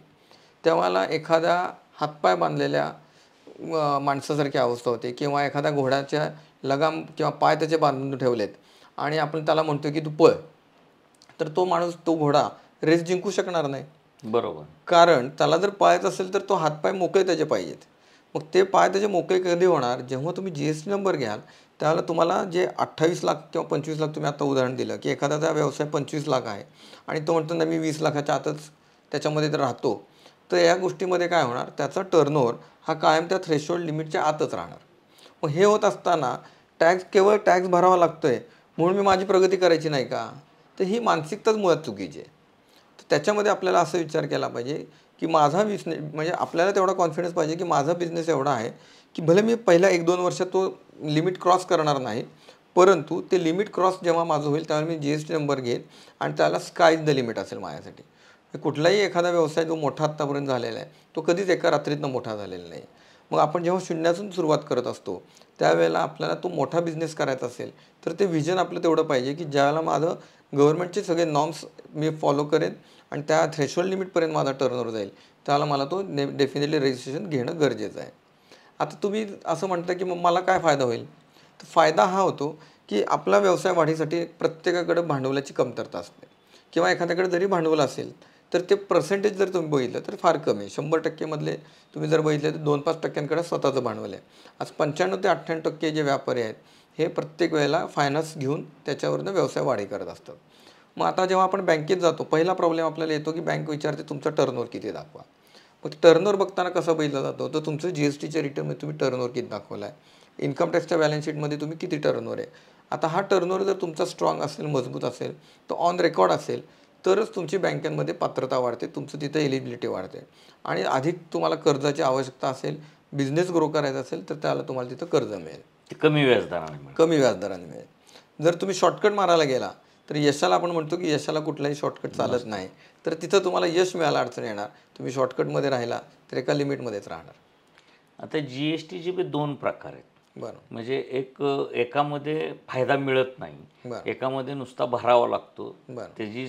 तेव्हा एखाद्या हातपाय बांधलेल्या माणसासारखी अवस्था होते, किंवा एखाद्या घोड्याच्या लगाम किंवा पाय त्याचे बांधून ठेवलेत आणि आपण त्याला म्हणतो की तू पळ, तर तो माणूस, तो घोडा रेस जिंकू शकणार नाही. बरोबर. कारण त्याला जर पाळायचं असेल तर तो हातपाय मोकळे त्याचे पाहिजेत. मग ते पाय त्याचे मोकळे कधी होणार, जेव्हा तुम्ही GST नंबर घ्याल त्यावेळेला तुम्हाला जे 28 लाख किंवा 25 लाख, तुम्ही आता उदाहरण दिलं की एखाद्याचा व्यवसाय 25 लाख आहे आणि तो म्हणतो ना मी 20 लाखाच्या आतच त्याच्यामध्ये तर राहतो, तर या गोष्टीमध्ये काय होणार, त्याचा टर्नओव्हर हा कायम त्या थ्रेशोल्ड लिमिटच्या आतच राहणार. मग हे होत असताना केवळ टॅक्स भरावा लागतोय म्हणून मी माझी प्रगती करायची नाही का, तर ही मानसिकताच मुळात चुकीची आहे. तर त्याच्यामध्ये आपल्याला असं विचार केला पाहिजे की माझा बिझनेस, म्हणजे आपल्याला तेवढा कॉन्फिडन्स पाहिजे की माझा बिझनेस एवढा आहे की भले मी पहिल्या 1-2 वर्षात तो लिमिट क्रॉस करणार नाही, परंतु ते लिमिट क्रॉस जेव्हा माझं होईल त्यावेळेला मी GST नंबर घेईन आणि त्याला स्काय द लिमिट असेल माझ्यासाठी. कुठलाही एखादा व्यवसाय जो मोठा आत्तापर्यंत झालेला आहे तो कधीच एका रात्रीतनं मोठा झालेला नाही. मग आपण जेव्हा शून्यातून सुरुवात करत असतो त्यावेळेला आपल्याला तो मोठा बिझनेस करायचा असेल तर ते व्हिजन आपलं तेवढं पाहिजे की ज्यावेळेला माझं गव्हर्नमेंटचे सगळे नॉर्म्स मी फॉलो करेन आणि त्या थ्रेशोल्ड लिमिटपर्यंत माझा टर्नओव्हर जाईल, त्यावेळेला मला तो डेफिनेटली रजिस्ट्रेशन घेणं गरजेचं आहे. आता तुम्ही असं म्हणता की मग मला काय फायदा होईल, तर फायदा हा होतो की आपला व्यवसाय वाढीसाठी प्रत्येकाकडे भांडवलाची कमतरता असते, किंवा एखाद्याकडे जरी भांडवल असेल तर ते पर्सेंटेज जर तुम्ही बघितलं तर फार कमी आहे. 100% मधले तुम्ही जर बघितले तर 2-5% स्वतःचं भांडवल आहे. आज 95 ते 98% जे व्यापारी आहेत हे प्रत्येक वेळेला फायनान्स घेऊन त्याच्यावरनं व्यवसाय वाढी करत असतात. मग आता जेव्हा आपण बँकेत जातो पहिला प्रॉब्लेम आपल्याला येतो की बँक विचारते तुमचा टर्नओव्हर किती दाखवा. मग टर्नओव्हर बघताना कसा बघितला जातो, तर तुमचं GSTच्या रिटर्नमध्ये तुम्ही टर्नओव्हर किती दाखवला आहे, इन्कम टॅक्सच्या बॅलन्स शीटमध्ये तुम्ही किती टर्नओव्हर आहे. आता हा टर्नओव्हर जर तुमचा स्ट्रॉंग असेल, मजबूत असेल, तो ऑन रेकॉर्ड असेल तरच तुमची बँकांमध्ये पात्रता वाढते, तुमचं तिथं एलिजिबिलिटी वाढते आणि अधिक तुम्हाला कर्जाची आवश्यकता असेल, बिझनेस ग्रो करायचा असेल तर त्याला तुम्हाला तिथं कर्ज मिळेल, ते कमी व्याजदराने मिळेल. कमी व्याजदराने मिळेल. जर तुम्ही शॉर्टकट मारायला गेला तर यशाला आपण म्हणतो की यशाला कुठलाही शॉर्टकट चालत नाही, तर तिथं तुम्हाला यश मिळायला अडचण येणार. तुम्ही शॉर्टकटमध्ये राहिला तर एका लिमिटमध्येच राहणार. आता GSTचे बी 2 प्रकार आहेत. बरं. म्हणजे एकामध्ये फायदा मिळत नाही, बरं. एकामध्ये नुसता भरावा लागतो, बरं. त्याची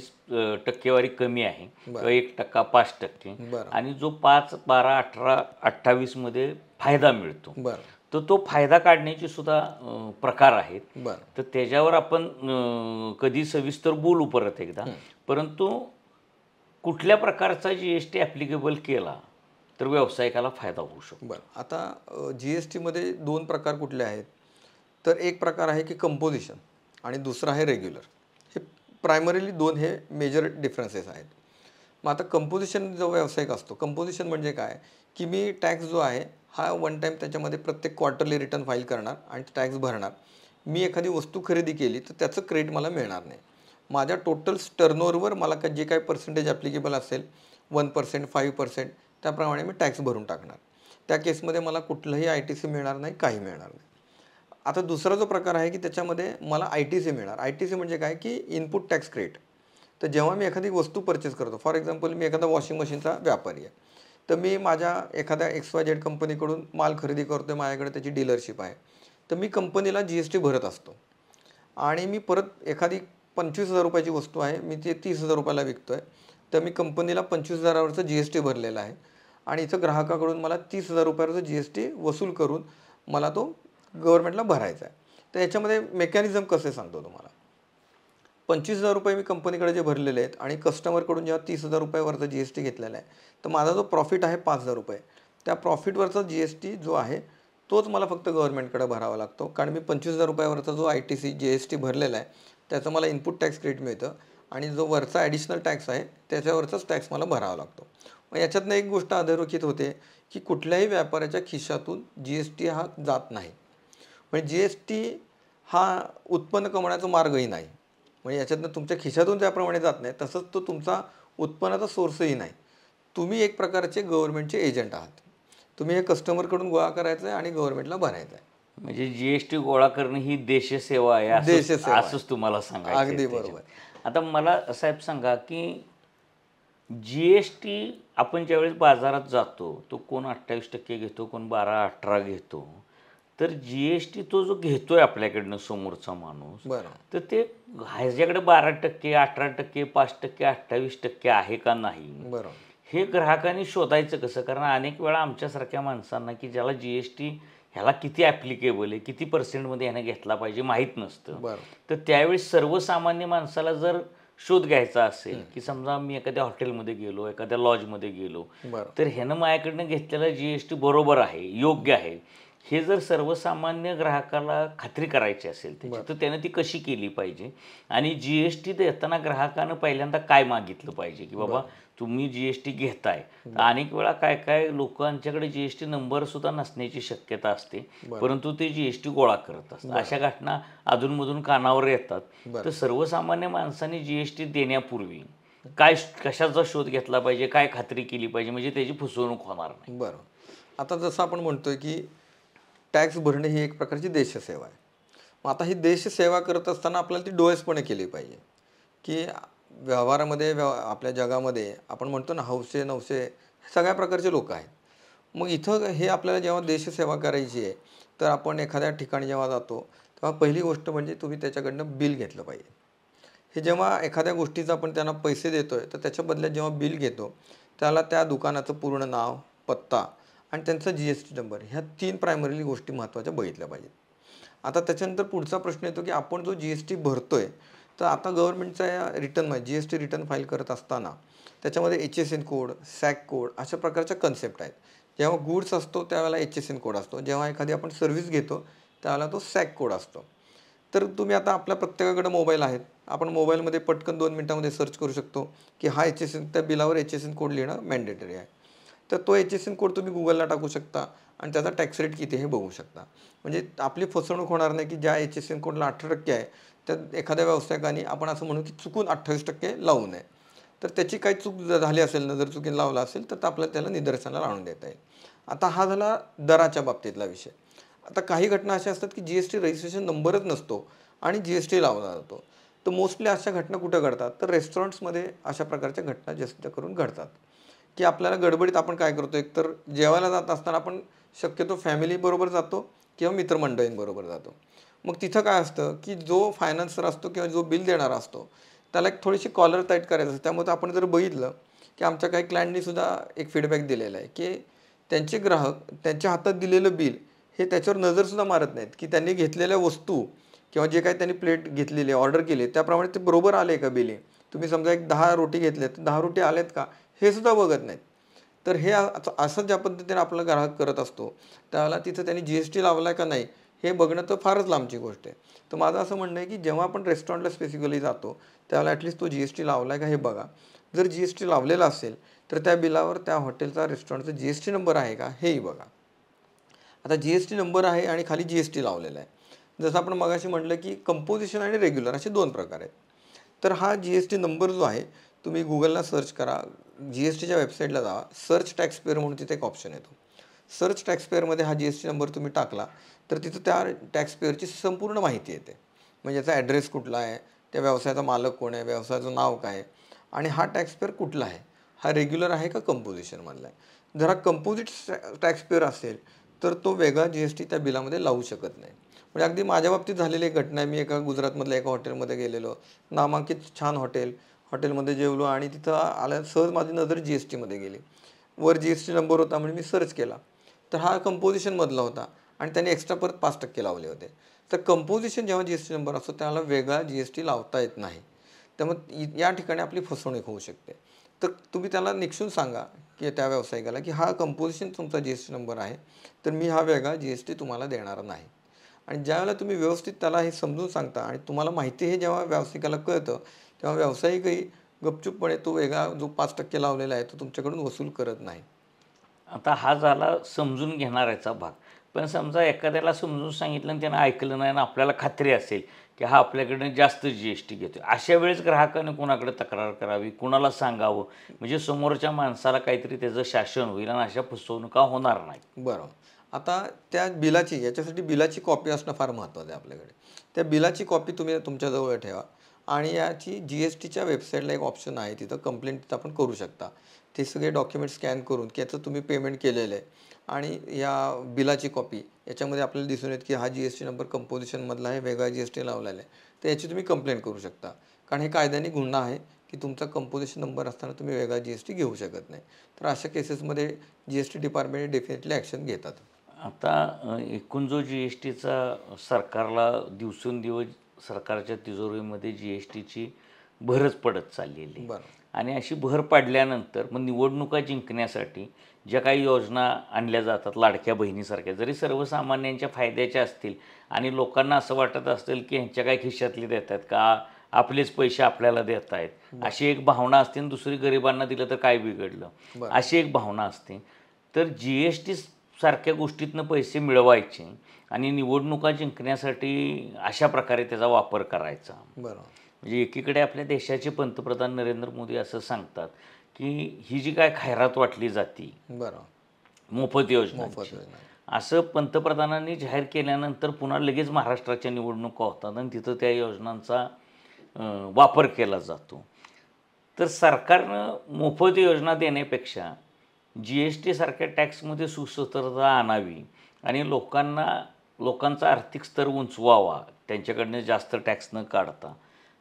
टक्केवारी कमी आहे, बरं. किंवा 1%, 5%, बरं. आणि जो 5, 12, 18, 28 मध्ये फायदा मिळतो, बरं. तर तो फायदा काढण्याचे सुद्धा प्रकार आहेत. बरं. तर त्याच्यावर आपण कधी सविस्तर बोलू परत एकदा. परंतु कुठल्या प्रकारचा GST ॲप्लिकेबल केला तर व्यावसायिकाला फायदा होऊ शकतो. बरं. आता GSTमध्ये 2 प्रकार कुठले आहेत, तर एक प्रकार आहे की कंपोजिशन आणि दुसरा आहे रेग्युलर. हे प्रायमरीली दोन हे मेजर डिफरन्सेस आहेत. मग आता कंपोजिशन जो व्यावसायिक असतो, कंपोजिशन म्हणजे काय की मी टॅक्स जो आहे हा वन टाईम त्याच्यामध्ये प्रत्येक क्वार्टरली रिटर्न फाईल करणार आणि टॅक्स भरणार. मी एखादी वस्तू खरेदी केली तर त्याचं क्रेडिट मला मिळणार नाही. माझ्या टोटल टर्नओव्हरवर मला जे काही पर्सेंटेज ॲप्लिकेबल असेल 1%, 5%, त्याप्रमाणे मी टॅक्स भरून टाकणार. त्या केसमध्ये मला कुठलंही ITC मिळणार नाही, काही मिळणार नाही. आता दुसरा जो प्रकार आहे की त्याच्यामध्ये मला ITC मिळणार. ITC म्हणजे काय की इनपुट टॅक्स क्रेडिट. तर जेव्हा मी एखादी वस्तू परचेस करतो, फॉर एक्झाम्पल मी एखादा वॉशिंग मशीनचा व्यापारी आहे, तर मी माझ्या एखाद्या XYZ कंपनीकडून माल खरेदी करतो आहे, माझ्याकडे त्याची डीलरशिप आहे, तर मी कंपनीला GST भरत असतो आणि मी परत एखादी 25,000 रुपयाची वस्तू आहे, मी ते 30,000 रुपयाला विकतो आहे, तर मी कंपनीला 25,000वरचं GST भरलेलं आहे आणि इथं ग्राहकाकडून मला 30,000 रुपयावरचं GST वसूल करून मला तो गव्हर्नमेंटला भरायचा आहे. तर याच्यामध्ये मेकॅनिझम कसे सांगतो तुम्हाला. 25,000 रुपये मी कंपनीकडे जे भरलेले आहेत आणि कस्टमरकडून जेव्हा 30,000 रुपयावरचा GST घेतलेला आहे, तर माझा जो प्रॉफिट आहे 5,000 रुपये, त्या प्रॉफिटवरचा GST जो आहे तोच मला फक्त गव्हर्नमेंटकडे भरावा लागतो. कारण मी 25,000 रुपयावरचा जो ITC GST भरलेला आहे त्याचं मला इनपुट टॅक्स क्रेडिट मिळतं आणि जो वरचा ॲडिशनल टॅक्स आहे त्याच्यावरचाच टॅक्स मला भरावा लागतो. मग याच्यातनं एक गोष्ट अधोरेखित होते की कुठल्याही व्यापाऱ्याच्या खिशातून GST हा जात नाही. म्हणजे GST हा उत्पन्न कमवण्याचा मार्गही नाही. म्हणजे याच्यातनं तुमच्या खिशातून त्याप्रमाणे जात नाही, तसंच तो तुमचा उत्पन्नाचा सोर्सही नाही. तुम्ही एक प्रकारचे गव्हर्नमेंटचे एजंट आहात. तुम्ही हे कस्टमरकडून गोळा करायचं आहे आणि गव्हर्नमेंटला भरायचं आहे. म्हणजे GST गोळा करणं ही देशसेवा आहे देशसेवा आहे. असंच तुम्हाला सांगायचं आहे अगदी त्याच्यात. बरोबर. आता मला साहेब सांगा की GST आपण ज्यावेळेस बाजारात जातो तो कोण 28% घेतो, कोण 12-18 घेतो. तर GST तो जो घेतोय आपल्याकडनं समोरचा माणूस, बरं. तर ते ह्याच्याकडे 12%, 18%, 5%, 28% आहे का नाही, बरं. हे ग्राहकांनी शोधायचं कसं. कारण अनेक वेळा आमच्यासारख्या माणसांना की ज्याला GST ह्याला किती ॲप्लिकेबल आहे, किती पर्सेंटमध्ये ह्यानं घेतला पाहिजे माहीत नसतं. बरं. तर त्यावेळेस सर्वसामान्य माणसाला जर शोध घ्यायचा असेल की समजा मी एखाद्या हॉटेलमध्ये गेलो, एखाद्या लॉजमध्ये गेलो, बरं. तर ह्यानं माझ्याकडनं घेतलेला GST बरोबर आहे, योग्य आहे, हे जर सर्वसामान्य ग्राहकाला खात्री करायची असेल त्याची, तर त्यानं ती कशी केली पाहिजे. आणि GST देताना ग्राहकानं पहिल्यांदा काय मागितलं पाहिजे की बाबा तुम्ही GST घेताय. तर अनेक वेळा काय काय लोकांच्याकडे GST नंबर सुद्धा नसण्याची शक्यता असते, परंतु ते GST गोळा करत असतात. अशा घटना अधूनमधून कानावर येतात. तर सर्वसामान्य माणसांनी GST देण्यापूर्वी कशाचा शोध घेतला पाहिजे, काय खात्री केली पाहिजे, म्हणजे त्याची फसवणूक होणार नाही. बरं. आता जसं आपण म्हणतोय की टॅक्स भरणे ही एक प्रकारची देशसेवा आहे. मग आता ही देशसेवा करत असताना आपल्याला ती डोळसपणे केली पाहिजे की व्यवहारामध्ये आपल्या जगामध्ये आपण म्हणतो ना हौसे नवसे सगळ्या प्रकारचे लोक आहेत. मग इथं हे आपल्याला जेव्हा देशसेवा करायची आहे तर आपण एखाद्या ठिकाणी जेव्हा जातो तेव्हा पहिली गोष्ट म्हणजे तुम्ही त्याच्याकडनं बिल घेतलं पाहिजे. हे जेव्हा एखाद्या गोष्टीचं आपण त्यांना पैसे देतोय तर त्याच्या बदल्यात जेव्हा बिल घेतो त्याला त्या दुकानाचं पूर्ण नाव, पत्ता आणि त्यांचा GST नंबर, ह्या 3 प्रायमरीली गोष्टी महत्त्वाच्या बघितल्या पाहिजेत. आता त्याच्यानंतर पुढचा प्रश्न येतो की आपण जो GST भरतोय तर आता गव्हर्नमेंटचा GST रिटर्न फाईल करत असताना त्याच्यामध्ये HSN कोड, सॅक कोड अशा प्रकारच्या कन्सेप्ट आहेत. जेव्हा गुड्स असतो त्यावेळेला HSN कोड असतो, जेव्हा एखादी आपण सर्व्हिस घेतो त्यावेळेला तो सॅक कोड असतो. तर तुम्ही आता आपल्या प्रत्येकाकडे मोबाईल आहेत, आपण मोबाईलमध्ये पटकन 2 मिनिटांमध्ये सर्च करू शकतो की हा HSN, त्या बिलावर HSN कोड लिहिणं मॅन्डेटरी आहे. तर तो HSN कोड तुम्ही गुगलला टाकू शकता आणि त्याचा टॅक्स रेट किती हे बघू शकता. म्हणजे आपली फसवणूक होणार नाही की ज्या HSN कोडला 18% आहे त्यात एखाद्या व्यावसायिकाने आपण असं म्हणू की चुकून 28% लावू नये. तर त्याची काही चूक झाली असेल ना, जर चुकीने लावला असेल तर आपल्याला त्याला निदर्शनाला आणून देता येईल. आता हा झाला दराच्या बाबतीतला विषय. आता काही घटना अशा असतात की GST रजिस्ट्रेशन नंबरच नसतो आणि GST लावला जातो. तर मोस्टली अशा घटना कुठं घडतात तर रेस्टॉरंट्समध्ये अशा प्रकारच्या घटना जास्त करून घडतात की आपल्याला गडबडीत आपण काय करतो, एकतर जेवायला जात असताना आपण शक्यतो फॅमिलीबरोबर जातो किंवा मित्रमंडळींबरोबर जातो. मग तिथं काय असतं की जो फायनान्सर असतो किंवा जो बिल देणारा असतो त्याला एक थोडीशी कॉलर टाईट करायचं असतं. त्यामुळे आपण जर बघितलं की आमच्या काही क्लायंटनी सुद्धा एक फीडबॅक दिलेला आहे की त्यांचे ग्राहक त्यांच्या हातात दिलेलं बिल हे त्याच्यावर नजरसुद्धा मारत नाहीत की त्यांनी घेतलेल्या वस्तू किंवा जे काही त्यांनी प्लेट घेतलेली ऑर्डर केली त्याप्रमाणे ते बरोबर आले का बिलिंग. तुम्ही समजा एक 10 रोटी घेतल्या तर 10 रोटी आल्यात का हे सुद्धा बघत नाहीत. तर हे असं ज्या पद्धतीने आपला ग्राहक करत असतो त्यावेळेला तिथं त्यांनी GST लावला का नाही हे बघणं तर फारच लांबची गोष्ट आहे. तर माझं असं म्हणणं आहे की जेव्हा आपण रेस्टॉरंटला स्पेसिफिकली जातो त्यावेळेला ॲटलिस्ट तो GST लावला आहे का हे बघा. जर GST लावलेला असेल तर त्या बिलावर त्या हॉटेलचा रेस्टॉरंटचा GST नंबर आहे का हेही बघा. आता GST नंबर आहे आणि खाली GST लावलेला आहे. जसं आपण मगाशी म्हटलं की कंपोजिशन आणि रेग्युलर असे 2 प्रकार आहेत. तर हा GST नंबर जो आहे तुम्ही गुगलला सर्च करा, GSTच्या वेबसाईटला जावा, सर्च टॅक्स पेअर म्हणून तिथे एक ऑप्शन येतो. सर्च टॅक्स पेअरमध्ये हा GST नंबर तुम्ही टाकला तर तिथं त्या टॅक्स पेअरची संपूर्ण माहिती येते. म्हणजे याचा ॲड्रेस कुठला आहे, त्या व्यवसायाचा मालक कोण आहे, व्यवसायाचं नाव काय आहे आणि हा टॅक्स पेअर कुठला आहे, हा रेग्युलर आहे का कंपोजिशनमधला आहे. जर हा कंपोजिट टॅक्स पेअर असेल तर तो वेगळा GST त्या बिलामध्ये लावू शकत नाही. म्हणजे अगदी माझ्या बाबतीत झालेली एक घटना आहे. मी एका गुजरातमधल्या एका हॉटेलमध्ये गेलेलो, नामांकित छान हॉटेलमध्ये जेवलो आणि तिथं आल्या सहज माझी नजर GSTमध्ये गेली. वर GST नंबर होता म्हणून मी सर्च केला तर हा कंपोजिशनमधला होता आणि त्याने एक्स्ट्रा परत 5% लावले होते. तर कंपोजिशन जेव्हा GST नंबर असतो त्याला वेगळा GST लावता येत नाही. त्यामुळे या ठिकाणी आपली फसवणूक होऊ शकते. तर तुम्ही त्याला निक्षून सांगा की त्या व्यावसायिकाला की हा कंपोजिशन तुमचा GST नंबर आहे, तर मी हा वेगळा GST तुम्हाला देणार नाही. आणि ज्यावेळेला तुम्ही व्यवस्थित त्याला हे समजून सांगता आणि तुम्हाला माहिती हे जेव्हा व्यावसायिकाला कळतं तेव्हा व्यावसायिकही गपचूपपणे तो वेगळा जो 5% लावलेला आहे तो तुमच्याकडून वसूल करत नाही. आता हा झाला समजून घेणाऱ्याचा भाग. पण समजा एखाद्याला समजून सांगितलं आणि त्यानं ऐकलं नाही आणि आपल्याला खात्री असेल की हा आपल्याकडनं जास्त GST घेतो, अशा वेळेस ग्राहकाने कोणाकडे तक्रार करावी, कुणाला सांगावं, म्हणजे समोरच्या माणसाला काहीतरी त्याचं शासन होईल आणि अशा फसवणुका होणार नाही. बरोबर. आता त्या बिलाची याच्यासाठी बिलाची कॉपी असणं फार महत्त्वाचं आहे आपल्याकडे. त्या बिलाची कॉपी तुम्ही तुमच्याजवळ ठेवा आणि याची GSTच्या वेबसाईटला एक ऑप्शन आहे, तिथं कंप्लेंट तिथं आपण करू शकता. ते सगळे डॉक्युमेंट स्कॅन करून की याचं तुम्ही पेमेंट केलेलं आहे आणि या बिलाची कॉपी याच्यामध्ये आपल्याला दिसून येत की हा GST नंबर कंपोजिशनमधला आहे, वेगळा GST लावलेला आहे. तर याची तुम्ही कंप्लेंट करू शकता. कारण हे कायद्याने गुन्हा आहे की तुमचा कंपोजिशन नंबर असताना तुम्ही वेगळा GST घेऊ शकत नाही. तर अशा केसेसमध्ये GST डिपार्टमेंट डेफिनेटली ॲक्शन घेतात. आता एकूण जो GSTचा सरकारला दिवसेंदिवस सरकारच्या तिजोरीमध्ये GSTची भरच पडत चाललेली आहे. बरं. आणि अशी भर पडल्यानंतर मग निवडणुका जिंकण्यासाठी ज्या काही योजना आणल्या जातात लाडक्या बहिणीसारख्या, जरी सर्वसामान्यांच्या फायद्याच्या असतील आणि लोकांना असं वाटत असेल की ह्यांच्या काय खिशातली देत आहेत का, आपलेच पैसे आपल्याला देत आहेत, अशी एक भावना असते. आणि दुसरी गरिबांना दिलं तर काय बिघडलं, अशी एक भावना असते. तर GST सारख्या गोष्टीतनं पैसे मिळवायचे आणि निवडणुका जिंकण्यासाठी अशा प्रकारे त्याचा वापर करायचा. बरोबर. म्हणजे एकीकडे आपल्या देशाचे पंतप्रधान नरेंद्र मोदी असं सांगतात की ही जी काय खैरात वाटली जाती बरोबर. मोफत योजना, मोफत योजना. असं पंतप्रधानांनी जाहीर केल्यानंतर पुन्हा लगेच महाराष्ट्राच्या निवडणुका होतात आणि तिथं त्या योजनांचा वापर केला जातो. तर सरकारनं मोफत योजना देण्यापेक्षा GST सारख्या टॅक्समध्ये सुसूत्रता आणावी आणि लोकांचा आर्थिक स्तर उंचवावा, त्यांच्याकडनं जास्त टॅक्स न काढता.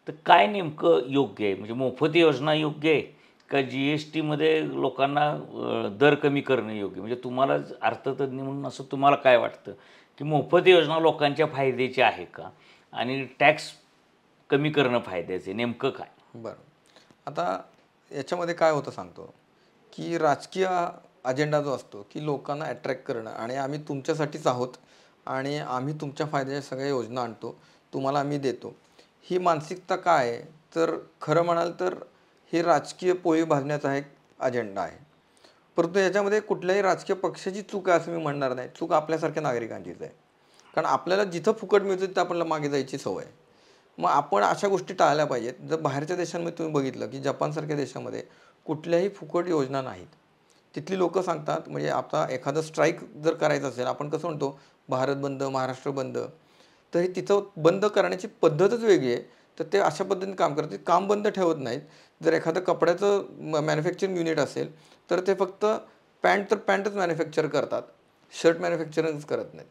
तर काय नेमकं योग्य आहे? म्हणजे मोफत योजना योग्य आहे का GSTमध्ये लोकांना दर कमी करणं योग्य? म्हणजे तुम्हाला अर्थतज्ज्ञ म्हणून असं तुम्हाला काय वाटतं की मोफत योजना लोकांच्या फायद्याची आहे का आणि टॅक्स कमी करणं फायद्याचं आहे, नेमकं काय? बरं. आता याच्यामध्ये काय होतं सांगतो की राजकीय अजेंडा जो असतो की लोकांना अट्रॅक्ट करणं आणि आम्ही तुमच्यासाठीच आहोत आणि आम्ही तुमच्या फायद्याच्या सगळ्या योजना आणतो, तुम्हाला आम्ही देतो, ही मानसिकता काय आहे? तर खरं म्हणाल तर हे राजकीय पोळी भाजण्याचा एक अजेंडा आहे. परंतु याच्यामध्ये कुठल्याही राजकीय पक्षाची चूक आहे असं मी म्हणणार नाही. चूक आपल्यासारख्या नागरिकांचीच आहे. कारण आपल्याला जिथं फुकट मिळतं तिथं आपल्याला मागे जायची सवय आहे. मग आपण अशा गोष्टी टाळल्या पाहिजेत. जर बाहेरच्या देशांमध्ये तुम्ही बघितलं की जपानसारख्या देशामध्ये कुठल्याही फुकट योजना नाहीत. तिथली लोकं सांगतात, म्हणजे आता एखादं स्ट्राईक जर करायचं असेल, आपण कसं म्हणतो भारत बंद, महाराष्ट्र बंद, तर हे तिथं बंद करण्याची पद्धतच वेगळी आहे. तर ते अशा पद्धतीने काम करतात, काम बंद ठेवत नाहीत. जर एखादं कपड्याचं मॅन्युफॅक्चरिंग युनिट असेल तर ते फक्त पॅन्टच मॅन्युफॅक्चर करतात, शर्ट मॅन्युफॅक्चरिंगच करत नाहीत.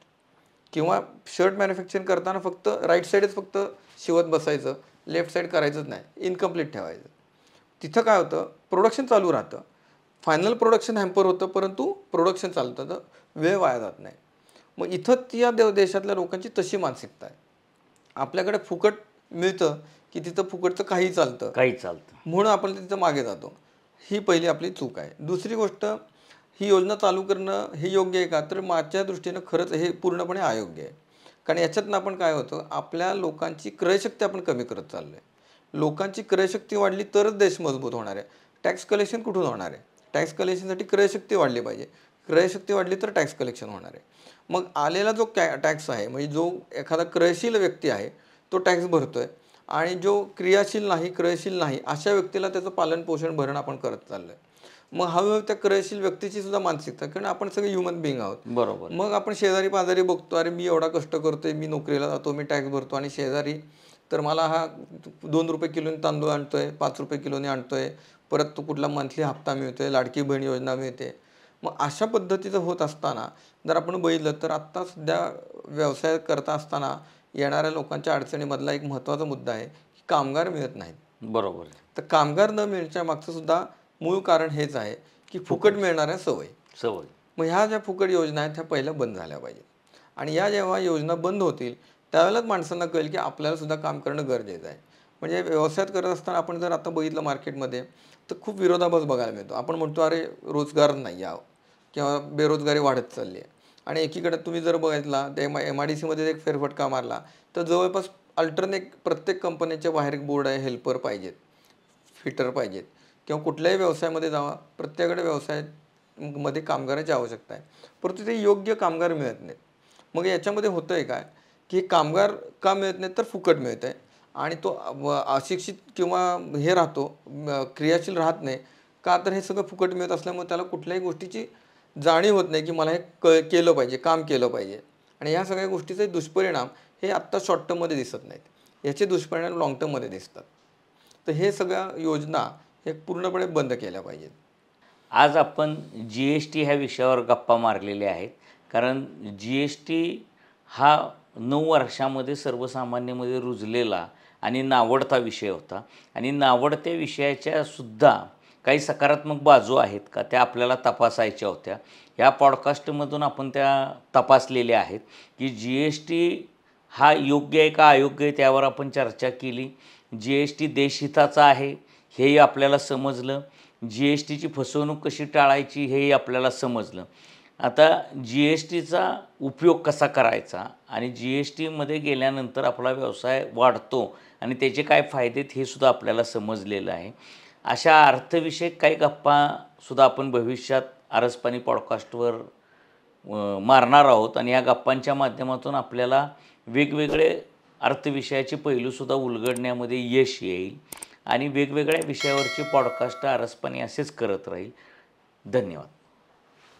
किंवा शर्ट मॅन्युफॅक्चरिंग करताना फक्त राईट साईडच फक्त शिवत बसायचं, लेफ्ट साईड करायचंच नाही, इनकम्प्लीट ठेवायचं. तिथं काय होतं, प्रोडक्शन चालू राहतं, फायनल प्रोडक्शन हॅम्पर होतं, परंतु प्रोडक्शन चालतं, तर वेळ वाया जात नाही. मग इथं त्या देशातल्या लोकांची तशी मानसिकता आहे. आपल्याकडे फुकट मिळतं की तिथं फुकटचं काही चालतं, म्हणून आपण तिथं मागे जातो. ही पहिली आपली चूक आहे. दुसरी गोष्ट, ही योजना चालू करणं हे योग्य आहे का? तर माझ्या दृष्टीनं खरंच हे पूर्णपणे अयोग्य आहे. कारण याच्यातनं आपण काय होतं, आपल्या लोकांची क्रयशक्ती आपण कमी करत चाललो आहे. लोकांची क्रयशक्ती वाढली तरच देश मजबूत होणार आहे. टॅक्स कलेक्शन कुठून होणार आहे? टॅक्स कलेक्शनसाठी क्रयशक्ती वाढली पाहिजे. क्रयशक्ती वाढली तर टॅक्स कलेक्शन होणार आहे. मग आलेला जो टॅक्स आहे, म्हणजे जो एखादा क्रयशील व्यक्ती आहे तो टॅक्स भरतोय आणि जो क्रियाशील नाही, क्रयशील नाही, अशा व्यक्तीला त्याचं पालनपोषण भरण आपण करत चाललोय. मग हळूहळू त्या क्रयशील व्यक्तीची सुद्धा मानसिकता, कारण आपण सगळे ह्युमन बिंग आहोत. बरोबर. मग आपण शेजारी पाजारी बघतो, अरे मी एवढा कष्ट करतोय, मी नोकरीला जातो, मी टॅक्स भरतो, आणि शेजारी तर मला हा 2 रुपये किलोने तांदूळ आणतोय, 5 रुपये किलोने आणतोय, परत तो कुठला मंथली हप्ता मिळतोय, लाडकी बहीण योजना मिळते. मग अशा पद्धतीचं होत असताना जर आपण बघितलं तर आत्ता सध्या व्यवसाय करता असताना येणाऱ्या लोकांच्या अडचणीमधला एक महत्त्वाचा मुद्दा आहे की कामगार मिळत नाहीत. बरोबर. तर कामगार न मिळण्याच्या मागचं सुद्धा मूळ कारण हेच आहे की फुकट मिळणाऱ्या सवय. मग ह्या ज्या फुकट योजना आहेत ह्या पहिल्या बंद झाल्या पाहिजेत. आणि या जेव्हा योजना बंद होतील त्यावेळेलाच माणसांना कळेल की आपल्याला सुद्धा काम करणं गरजेचं आहे. म्हणजे व्यवसाय करत असताना आपण जर आता बघितलं मार्केटमध्ये तर खूप विरोधाभास बघायला मिळतो. आपण म्हणतो अरे रोजगार नाही यावं किंवा बेरोजगारी वाढत चालली आहे. आणि एकीकडे तुम्ही जर बघितला ते MIDCमध्ये एक फेरफटका मारला तर जवळपास अल्टरनेट प्रत्येक कंपनीच्या बाहेर एक बोर्ड आहे, हेल्पर पाहिजेत, फिटर पाहिजेत, किंवा कुठल्याही व्यवसायामध्ये जावा प्रत्येकाकडे व्यवसायामध्ये कामगाराची आवश्यकता आहे, परंतु ते योग्य कामगार मिळत नाहीत. मग याच्यामध्ये होतं आहे काय की कामगार का मिळत नाहीत तर फुकट मिळत आहे आणि तो अशिक्षित किंवा हे राहतो, क्रियाशील राहत नाही. का तर हे सगळं फुकट मिळत असल्यामुळे त्याला कुठल्याही गोष्टीची जाणीव होत नाही की मला हे केलं पाहिजे, काम केलं पाहिजे. आणि ह्या सगळ्या गोष्टीचे दुष्परिणाम हे आत्ता शॉर्ट टर्ममध्ये दिसत नाहीत, याचे दुष्परिणाम लॉंग टर्ममध्ये दिसतात. तर हे सगळ्या योजना हे पूर्णपणे बंद केल्या पाहिजेत. आज आपण GST ह्या विषयावर गप्पा मारलेल्या आहेत. कारण GST हा 9 वर्षामध्ये सर्वसामान्यांमध्ये रुजलेला आणि नावडता विषय होता. आणि नावडत्या विषयाच्या सुद्धा काही सकारात्मक बाजू आहेत का त्या आपल्याला तपासायच्या होत्या. या पॉडकास्टमधून आपण त्या तपासलेल्या आहेत की GST हा योग्य आहे का अयोग्य आहे त्यावर आपण चर्चा केली. GST देशहिताचा आहे हेही आपल्याला समजलं. GSTची फसवणूक कशी टाळायची हेही आपल्याला समजलं. आता GSTचा उपयोग कसा करायचा आणि GSTमध्ये गेल्यानंतर आपला व्यवसाय वाढतो आणि त्याचे काय फायदे आहेत हे सुद्धा आपल्याला समजलेलं आहे. अशा अर्थविषयक काही गप्पासुद्धा आपण भविष्यात आरसपाणी पॉडकास्टवर मारणार आहोत. आणि या गप्पांच्या माध्यमातून आपल्याला वेगवेगळे अर्थविषयाचे पैलूसुद्धा उलगडण्यामध्ये यश येईल. आणि वेगवेगळ्या विषयावरचे पॉडकास्ट आरसपाणी असेच करत राहील. धन्यवाद.